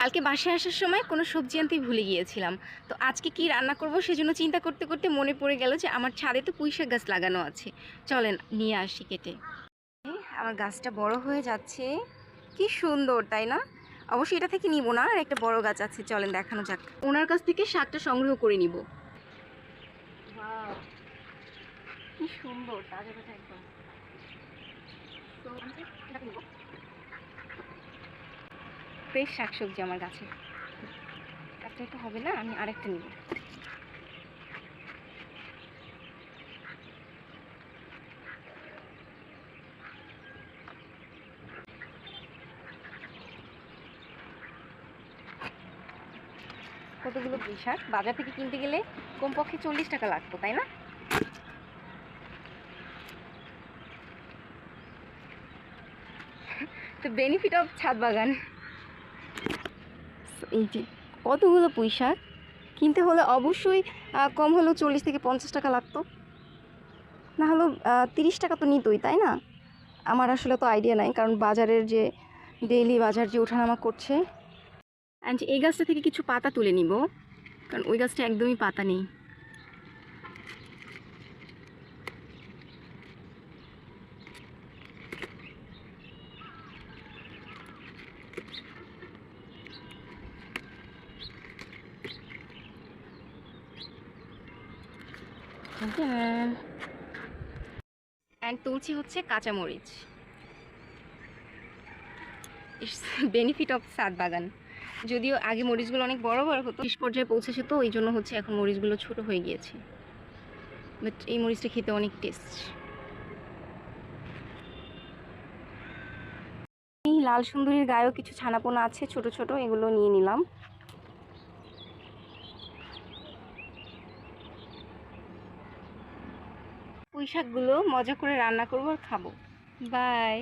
কালকে বাসায় আসার সময় কোনো সবজি আনতেই ভুলে গিয়েছিলাম। তো আজকে কি রান্না করব সেজন্য চিন্তা করতে করতে মনে পড়ে গেল যে আমার ছাদে তো পুঁইশাক গাছ লাগানো আছে। চলেন নিয়ে আসি কেটে। আমার গাছটা বড় হয়ে যাচ্ছে, কি সুন্দর তাই না? অবশ্যই এটা থেকে নিব না, আর একটা বড় গাছ আছে, চলেন দেখানো যাক। ওনার কাছ থেকে শাকটা সংগ্রহ করে নিব। কি সুন্দর তাজা তাজা একদম। তো এটা নিব, ফ্রেশ শাকসবজি আমার গাছে। একটা তো হবে না, আমি আরেকটা নিব। কতগুলো পুঁইশাক বাজার থেকে কিনতে গেলে কমপক্ষে 40 টাকা লাগতো, তাই না? তো বেনিফিট অফ ছাদ বাগান। এই যে কতগুলো পুঁইশাক কিনতে হলে অবশ্যই কম হলেও 40 থেকে 50 টাকা লাগতো, না হলেও 30 টাকা তো নিতই, তাই না? আমার আসলে তো আইডিয়া নাই, কারণ বাজারের যে ডেইলি বাজার যে ওঠানামা করছে। অ্যান্ড এই গাছটা থেকে কিছু পাতা তুলে নিব, কারণ ওই গাছটা একদমই পাতা নেই। অ্যান্ড তুলছি হচ্ছে কাঁচামরিচ। বেনিফিট অফ ছাদ বাগান। যদিও আগে মরিচগুলো অনেক বড় বড় হতো, শেষ পর্যায়ে পৌঁছেছে, তো এই জন্য হচ্ছে এখন মরিচগুলো ছোট হয়ে গিয়েছে। বাট এই মরিচটা খেতে অনেক টেস্ট। এই লাল সুন্দরীর গায়েও কিছু ছানাপোনা আছে ছোট ছোট, এগুলো নিয়ে নিলাম। পুঁই শাকগুলো মজা করে রান্না করবো আর খাবো। বাই।